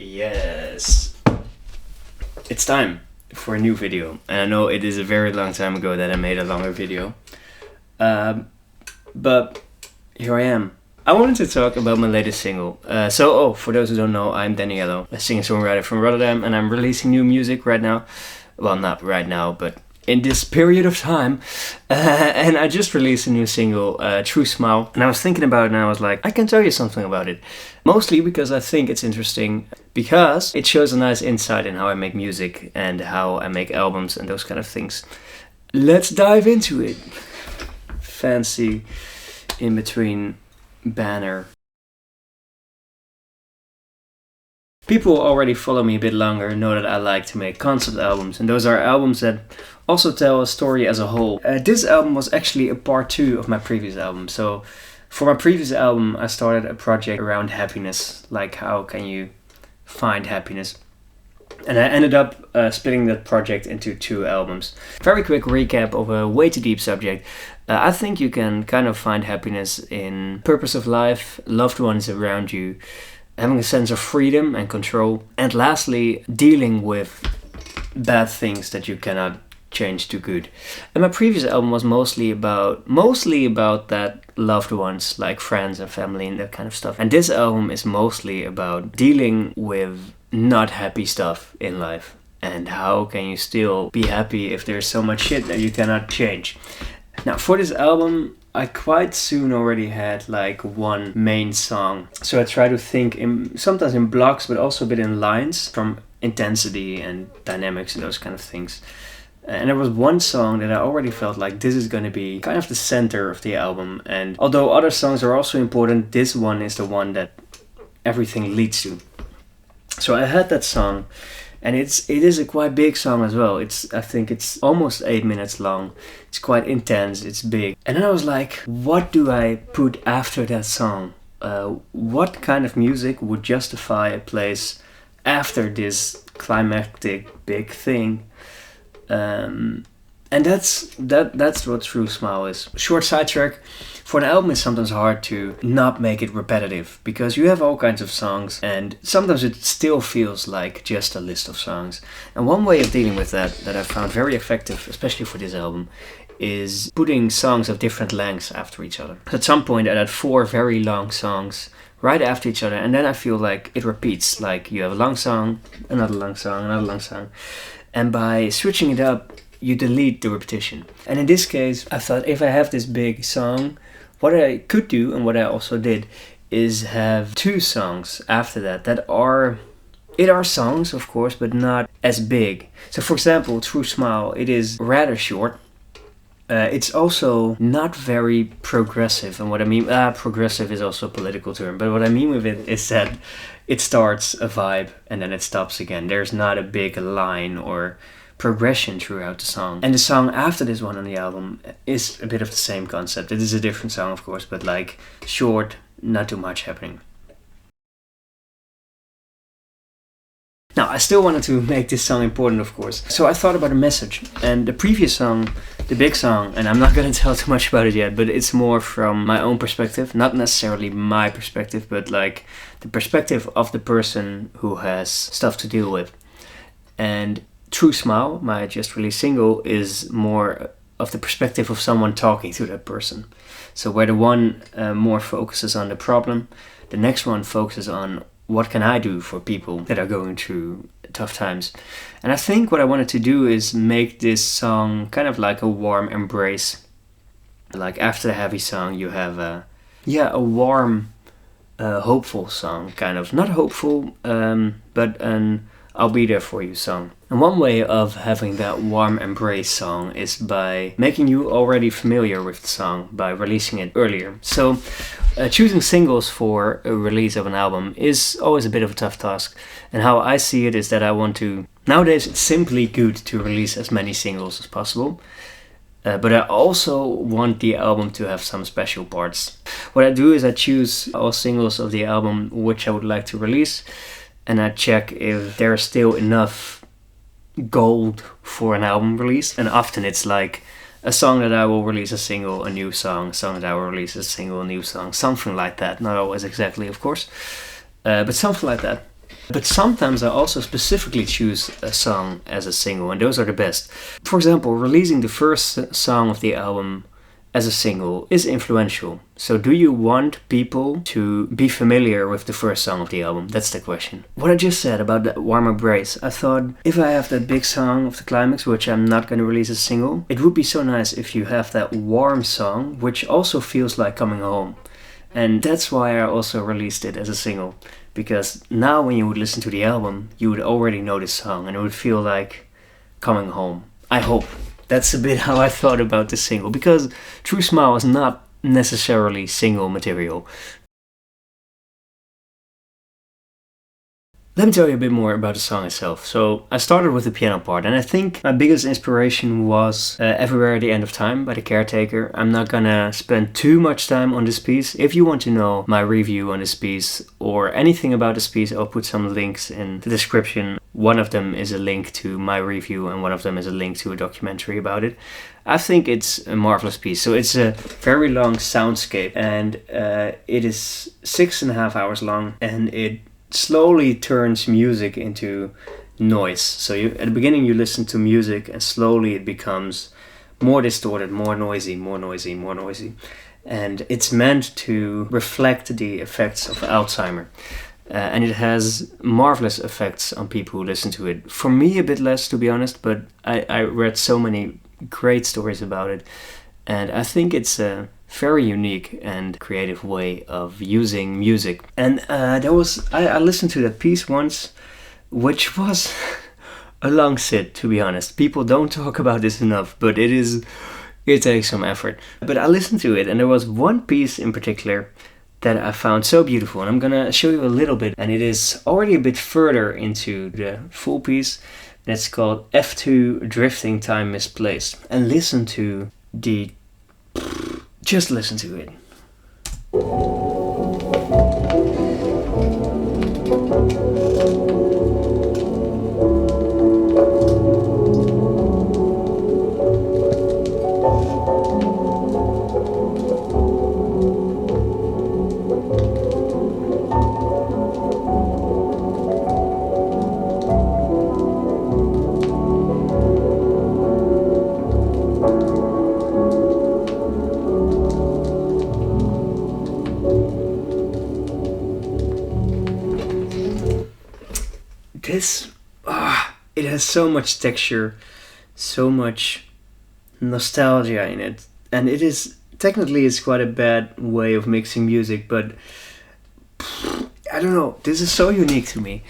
Yes, it's time for a new video. And I know it is a very long time ago that I made a longer video, but here I am. I wanted to talk about my latest single. For those who don't know, I'm Daniello, a singer-songwriter from Rotterdam, and I'm releasing new music right now. Well, not right now, but in this period of time. And I just released a new single, True Smile. And I was thinking about it and I was like, I can tell you something about it. Mostly because I think it's interesting, because it shows a nice insight in how I make music and how I make albums and those kind of things. Let's dive into it. Fancy in between banner. People who already follow me a bit longer know that I like to make concept albums, and those are albums that also tell a story as a whole. This album was actually a part 2 of my previous album. So for my previous album I started a project around happiness, like how can you find happiness. And I ended up splitting that project into 2 albums. Very quick recap of a way too deep subject. I think you can kind of find happiness in purpose of life, loved ones around you, having a sense of freedom and control, and lastly, dealing with bad things that you cannot change to good. And my previous album was mostly about that loved ones, like friends and family and that kind of stuff. And this album is mostly about dealing with not happy stuff in life, and how can you still be happy if there's so much shit that you cannot change. Now for this album, I quite soon already had like one main song. So I try to think sometimes in blocks, but also a bit in lines, from intensity and dynamics and those kind of things. And there was one song that I already felt like this is going to be kind of the center of the album. And although other songs are also important, this one is the one that everything leads to. So I had that song, and it is a quite big song as well. I think it's almost 8 minutes long. It's quite intense, it's big. And then I was like, what do I put after that song? What kind of music would justify a place after this climactic big thing? And that's what True Smile is. Short sidetrack. For an album, it's sometimes hard to not make it repetitive, because you have all kinds of songs and sometimes it still feels like just a list of songs. And one way of dealing with that I found very effective, especially for this album, is putting songs of different lengths after each other. At some point I had 4 very long songs right after each other, and then I feel like it repeats. Like you have a long song, another long song, another long song. And by switching it up, you delete the repetition. And in this case, I thought if I have this big song, what I could do, and what I also did, is have 2 songs after that are songs, of course, but not as big. So for example, True Smile, it is rather short. It's also not very progressive. And what I mean, progressive is also a political term, but what I mean with it is that it starts a vibe and then it stops again. There's not a big line or progression throughout the song. And the song after this one on the album is a bit of the same concept. It is a different song, of course, but like short, not too much happening. Now, I still wanted to make this song important, of course. So I thought about a message. And the previous song, the big song, and I'm not going to tell too much about it yet, but it's more from my own perspective. Not necessarily my perspective, but like the perspective of the person who has stuff to deal with. And True Smile, my just released single, is more of the perspective of someone talking to that person. So where the one more focuses on the problem, the next one focuses on what can I do for people that are going through tough times. And I think what I wanted to do is make this song kind of like a warm embrace. Like after the heavy song you have a warm, hopeful song, kind of. Not hopeful, but an I'll be there for you song. And one way of having that warm embrace song is by making you already familiar with the song by releasing it earlier. So choosing singles for a release of an album is always a bit of a tough task. And how I see it is that nowadays it's simply good to release as many singles as possible. But I also want the album to have some special parts. What I do is I choose all singles of the album which I would like to release, and I check if there's still enough gold for an album release. And often it's like a song that I will release a single, a new song, a song that I will release a single, a new song, something like that. Not always exactly, of course, but something like that. But sometimes I also specifically choose a song as a single, and those are the best. For example, releasing the first song of the album as a single is influential. So do you want people to be familiar with the first song of the album? That's the question. What I just said about that Warm Embrace, I thought if I have that big song of the climax, which I'm not going to release as a single, it would be so nice if you have that warm song, which also feels like coming home. And that's why I also released it as a single. Because now when you would listen to the album, you would already know this song and it would feel like coming home. I hope. That's a bit how I thought about the single, because True Smile is not necessarily single material. Let me tell you a bit more about the song itself. So I started with the piano part, and I think my biggest inspiration was Everywhere at the End of Time by The Caretaker. I'm not gonna spend too much time on this piece. If you want to know my review on this piece or anything about this piece, I'll put some links in the description. One of them is a link to my review and one of them is a link to a documentary about it. I think it's a marvelous piece. So it's a very long soundscape, and it is 6.5 hours long, and it slowly turns music into noise. So at the beginning you listen to music and slowly it becomes more distorted, more noisy, more noisy, more noisy. And it's meant to reflect the effects of Alzheimer. And it has marvelous effects on people who listen to it. For me a bit less, to be honest, but I read so many great stories about it. And I think it's a very unique and creative way of using music. And I listened to that piece once, which was a long sit, to be honest. People don't talk about this enough, but it takes some effort. But I listened to it, and there was one piece in particular that I found so beautiful, and I'm gonna show you a little bit, and it is already a bit further into the full piece. And it's called F2 Drifting Time Misplaced. And listen to the... just listen to it. It has so much texture, so much nostalgia in it, and it is technically it's quite a bad way of mixing music, but I don't know, this is so unique to me.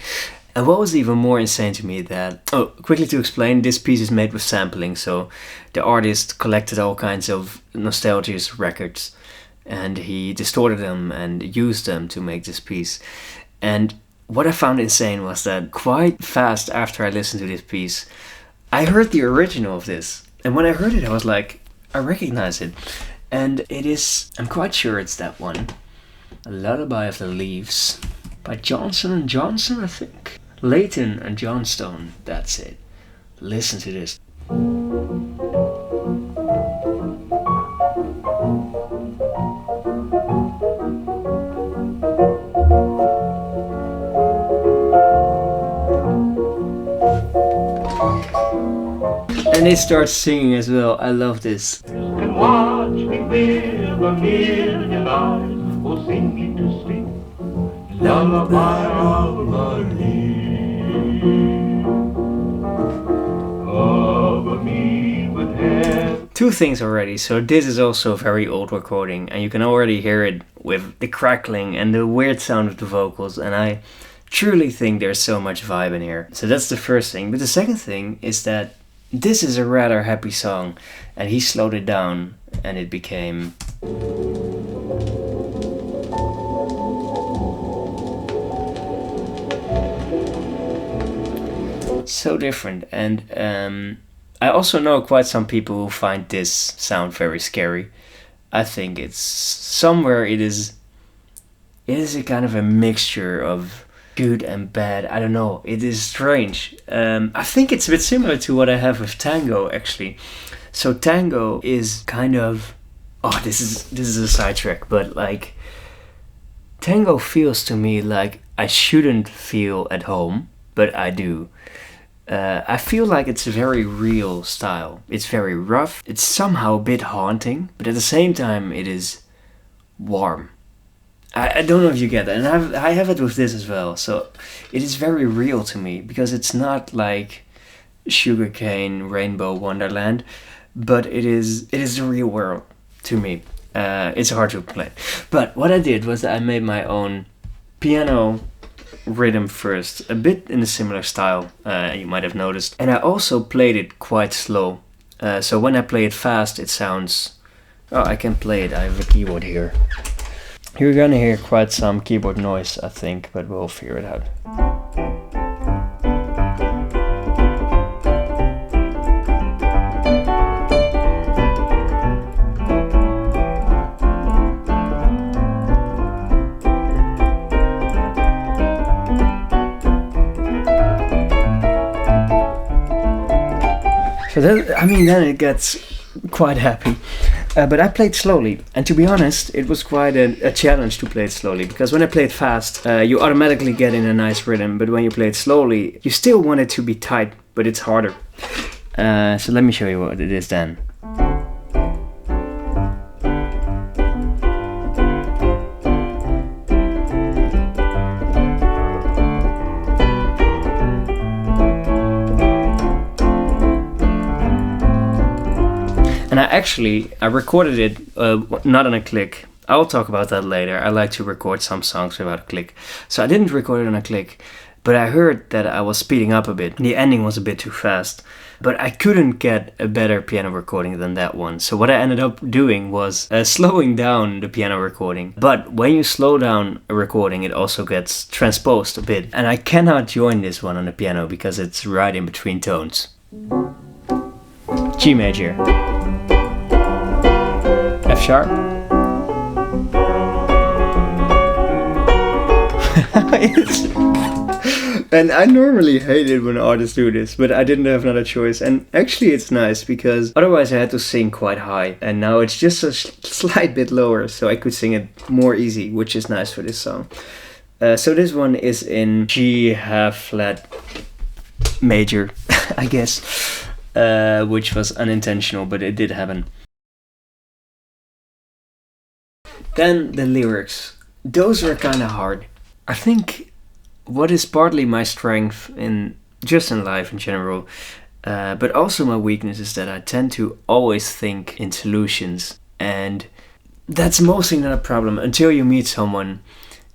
And what was even more insane to me that, quickly to explain, this piece is made with sampling, so the artist collected all kinds of nostalgic records and he distorted them and used them to make this piece. And what I found insane was that quite fast after I listened to this piece, I heard the original of this. And when I heard it, I was like, I recognize it. And it is, I'm quite sure it's that one. A Lullaby of the Leaves by Johnson & Johnson, I think. LAYTON and JOHNSTONE, that's it. Listen to this. And they start singing as well. I love this. And watch me with a million eyes, oh sing me to sleep, lullaby of the leaves, of me with head. Two things already. So this is also a very old recording, and you can already hear it with the crackling and the weird sound of the vocals, and I truly think there's so much vibe in here. So that's the first thing. But the second thing is that this is a rather happy song, and he slowed it down and it became so different. And I also know quite some people who find this sound very scary. I think it's somewhere it is a kind of a mixture of good and bad. I don't know. It is strange. I think it's a bit similar to what I have with tango, actually. So tango is kind of... this is a sidetrack, but like tango feels to me like I shouldn't feel at home, but I do. I feel like it's a very real style. It's very rough. It's somehow a bit haunting, but at the same time, it is warm. I don't know if you get that, and I have it with this as well. So it is very real to me because it's not like sugarcane rainbow wonderland, but it is the real world to me. It's hard to explain. But what I did was I made my own piano rhythm first, a bit in a similar style, you might have noticed. And I also played it quite slow. So when I play it fast, it sounds... Oh, I can play it. I have a keyboard here. You're gonna hear quite some keyboard noise, I think, but we'll figure it out. So then it gets quite happy. But I played slowly, and to be honest, it was quite a challenge to play it slowly, because when I play it fast, you automatically get in a nice rhythm, but when you play it slowly, you still want it to be tight, but it's harder. So let me show you what it is then. And I recorded it not on a click. I'll talk about that later. I like to record some songs without a click. So I didn't record it on a click, but I heard that I was speeding up a bit. The ending was a bit too fast, but I couldn't get a better piano recording than that one. So what I ended up doing was slowing down the piano recording. But when you slow down a recording, it also gets transposed a bit. And I cannot join this one on the piano because it's right in between tones. G major. F sharp. And I normally hate it when artists do this, but I didn't have another choice. And actually it's nice because otherwise I had to sing quite high, and now it's just a slight bit lower, so I could sing it more easy, which is nice for this song. So this one is in G half flat major, I guess, which was unintentional, but it did happen. Then the lyrics. Those were kind of hard. I think what is partly my strength in life in general, but also my weakness, is that I tend to always think in solutions. And that's mostly not a problem until you meet someone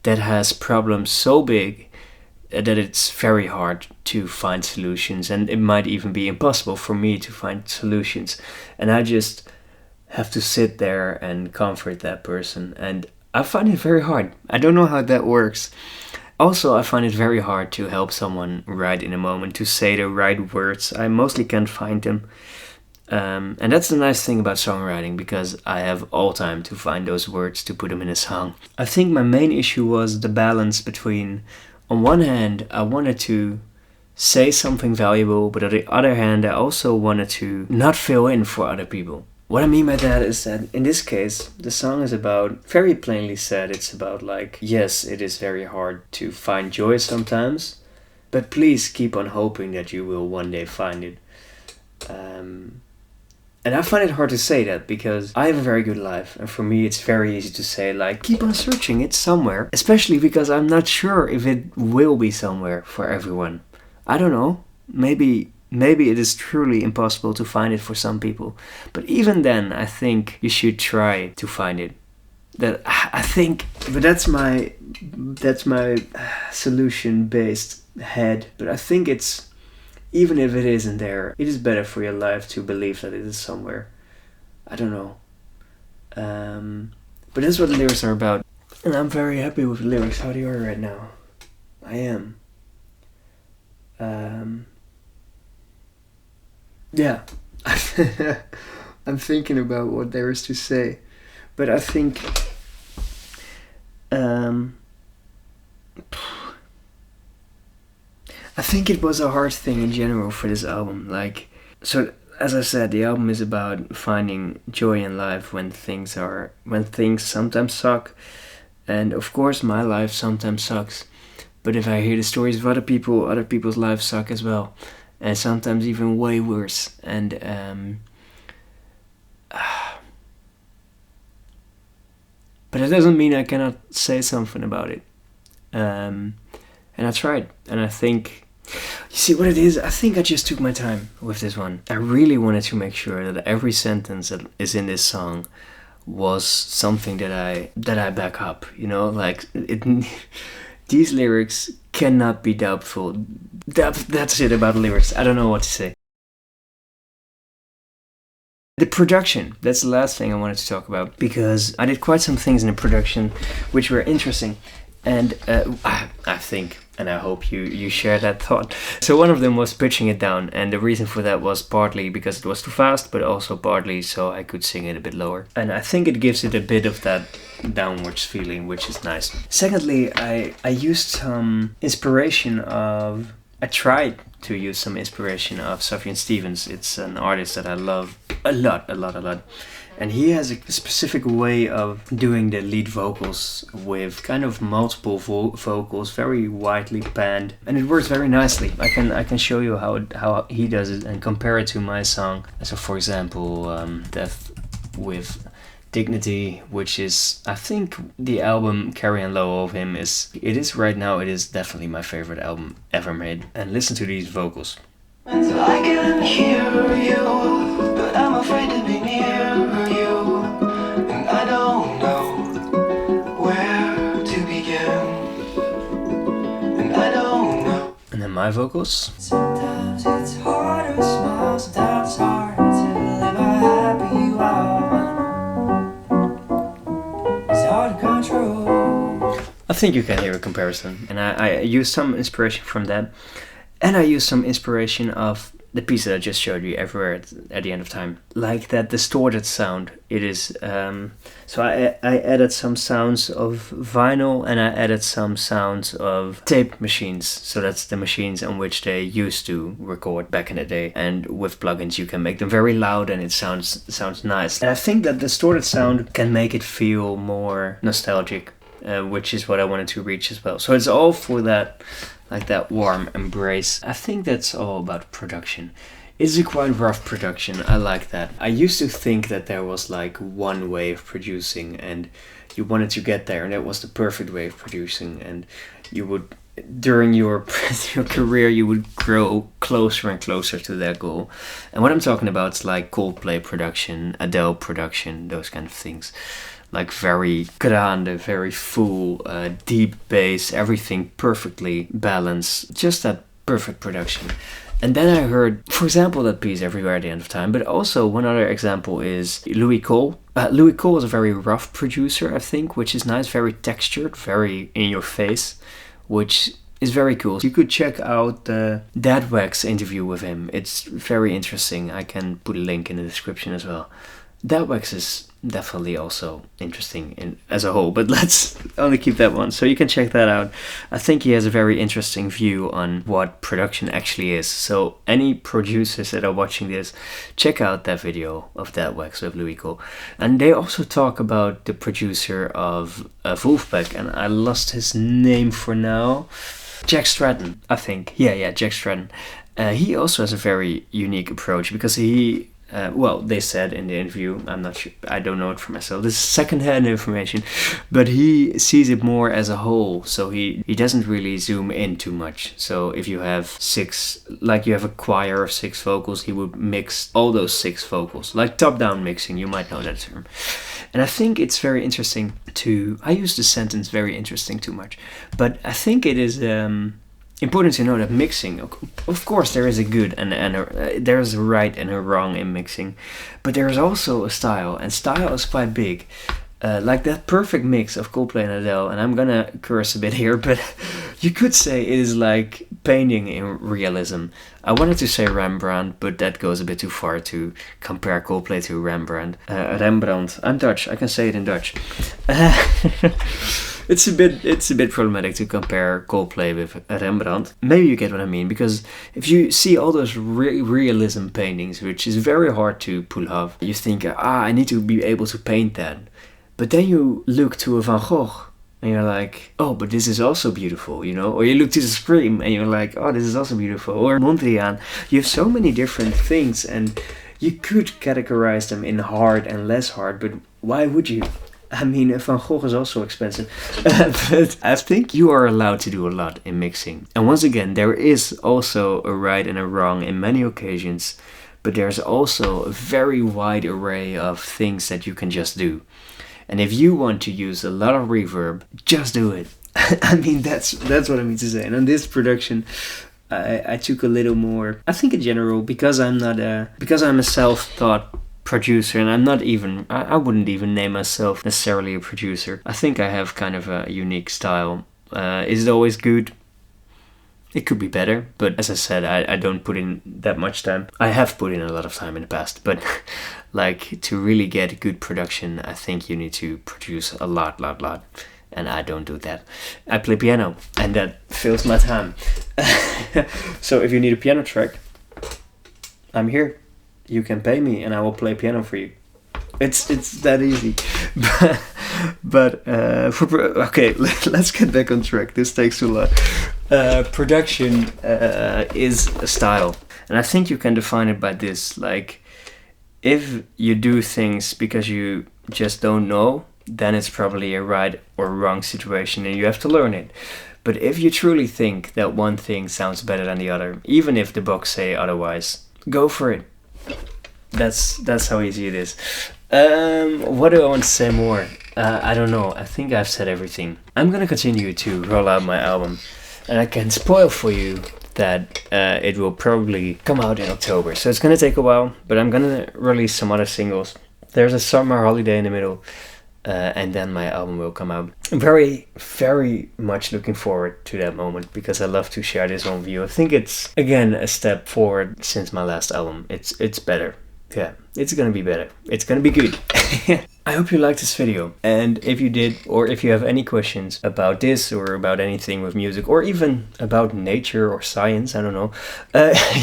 that has problems so big that it's very hard to find solutions. And it might even be impossible for me to find solutions. And I just have to sit there and comfort that person, and I find it very hard. I don't know how that works. Also, I find it very hard to help someone right in a moment, to say the right words. I mostly can't find them, and that's the nice thing about songwriting, because I have all time to find those words to put them in a song. I think my main issue was the balance between, on one hand, I wanted to say something valuable, but on the other hand, I also wanted to not fill in for other people. What I mean by that is that in this case, the song is about, very plainly said, it's about like, yes, it is very hard to find joy sometimes, but please keep on hoping that you will one day find it. And I find it hard to say that because I have a very good life, and for me it's very easy to say like, keep on searching, it's somewhere. Especially because I'm not sure if it will be somewhere for everyone. I don't know, maybe it is truly impossible to find it for some people. But even then, I think you should try to find it. But that's my solution-based head. But I think it's, even if it isn't there, it is better for your life to believe that it is somewhere. I don't know. But that's what the lyrics are about. And I'm very happy with the lyrics, how they are right now. I am. Yeah, I'm thinking about what there is to say, but I think it was a hard thing in general for this album. Like, so as I said, the album is about finding joy in life when things sometimes suck, and of course my life sometimes sucks. But if I hear the stories of other people, other people's lives suck as well. And sometimes even way worse. And but it doesn't mean I cannot say something about it. And I tried. And I think, you see what it is? I think I just took my time with this one. I really wanted to make sure that every sentence that is in this song was something that I back up. You know, like these lyrics cannot be doubtful. That's it about lyrics. I don't know what to say. The production, that's the last thing I wanted to talk about, because I did quite some things in the production which were interesting. And I think, and I hope you share that thought. So one of them was pitching it down, and the reason for that was partly because it was too fast, but also partly so I could sing it a bit lower. And I think it gives it a bit of that downwards feeling, which is nice. Secondly, I used some inspiration of... I tried to use some inspiration of SUFJAN Stevens. It's an artist that I love a lot. And he has a specific way of doing the lead vocals with kind of multiple vocals, very widely panned, and it works very nicely. I can show you how he does it and compare it to my song. So for example, Death with Dignity, which is, I think, the album Carry On Low of him right now, it is definitely my favorite album ever made. And listen to these vocals. So I can hear you, but I'm afraid to be near you, and I don't know where to begin, and I don't know. And then my vocals. Sometimes it's hard to smile, sometimes it's hard to live how happy you are. It's hard to control. I think you can hear a comparison, and I used some inspiration from that. And I used some inspiration of the piece that I just showed you, Everywhere at the End of Time. Like that distorted sound. It is, so I added some sounds of vinyl, and I added some sounds of tape machines. So that's the machines on which they used to record back in the day. And with plugins you can make them very loud and it sounds nice. And I think that distorted sound can make it feel more nostalgic, which is what I wanted to reach as well. So it's all for that, like that warm embrace. I think that's all about production. It's a quite rough production. I like that. I used to think that there was like one way of producing and you wanted to get there and that was the perfect way of producing, and you would, during your career, you would grow closer and closer to that goal. And what I'm talking about is like Coldplay production, Adele production, those kind of things. Like very grande, very full, deep bass, everything perfectly balanced. Just that perfect production. And then I heard, for example, that piece Everywhere at the End of Time. But also one other example is Louis Cole. Louis Cole is a very rough producer, I think, which is nice. Very textured, very in your face, which is very cool. You could check out the Dead Wax interview with him. It's very interesting. I can put a link in the description as well. Dead Wax is definitely also interesting as a whole, but let's only keep that one, so you can check that out. I think he has a very interesting view on what production actually is. So any producers that are watching this, check out that video of Dead Wax with Louis Cole. And they also talk about the producer of Wolfpack, and I lost his name for now. Jack Stratton, I think. Yeah, Jack Stratton. He also has a very unique approach because he... well, they said in the interview, I'm not sure, I don't know it for myself, this is secondhand information, but he sees it more as a whole, so he doesn't really zoom in too much. So if you have you have a choir of 6 vocals, he would mix all those 6 vocals, like top-down mixing, you might know that term. And I think it's very interesting I use the sentence very interesting too much, but I think it is... important to know that mixing, of course there is a good and there is a right and a wrong in mixing, but there is also a style, and style is quite big. Like that perfect mix of Coldplay and Adele, and I'm gonna curse a bit here, but you could say it is like painting in realism. I wanted to say Rembrandt, but that goes a bit too far to compare Coldplay to Rembrandt. Rembrandt, I'm Dutch, I can say it in Dutch. It's a bit problematic to compare Coldplay with Rembrandt. Maybe you get what I mean, because if you see all those realism paintings, which is very hard to pull off, you think, I need to be able to paint that. But then you look to a Van Gogh, and you're like, oh, but this is also beautiful, you know? Or you look to the scream and you're like, oh, this is also beautiful. Or Mondrian. You have so many different things, and you could categorize them in hard and less hard, but why would you? I mean, Van Gogh is also expensive. But I think you are allowed to do a lot in mixing. And once again, there is also a right and a wrong in many occasions, but there's also a very wide array of things that you can just do. And if you want to use a lot of reverb, just do it. I mean, that's what I mean to say. And on this production, I took a little more, I think in general, because I'm a self-taught producer, and I'm not even, I wouldn't even name myself necessarily a producer. I think I have kind of a unique style. Is it always good? It could be better, but as I said, I don't put in that much time. I have put in a lot of time in the past, but like to really get good production, I think you need to produce a lot. And I don't do that. I play piano, and that fills my time. So if you need a piano track, I'm here. You can pay me, and I will play piano for you. It's that easy. But okay, let's get back on track. This takes too long. Production is a style, and I think you can define it by this. Like, if you do things because you just don't know, then it's probably a right or wrong situation and you have to learn it. But if you truly think that one thing sounds better than the other, even if the books say otherwise, go for it. That's how easy it is. What do I want to say more? I don't know. I think I've said everything. I'm gonna continue to roll out my album, and I can spoil for you that it will probably come out in October. So it's gonna take a while, but I'm gonna release some other singles. There's a summer holiday in the middle. And then my album will come out. I'm very, very much looking forward to that moment, because I love to share this one with you. I think it's, again, a step forward since my last album. It's better. Yeah, it's gonna be better. It's gonna be good. I hope you liked this video. And if you did, or if you have any questions about this or about anything with music, or even about nature or science, I don't know,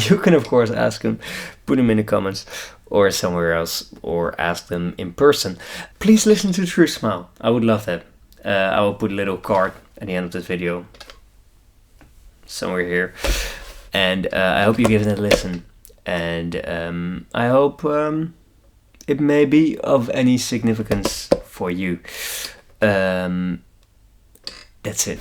you can of course ask them, put them in the comments, or somewhere else, or ask them in person. Please listen to True Smile. I would love that. I will put a little card at the end of this video, somewhere here. And I hope you give it a listen. And I hope it may be of any significance for you. That's it.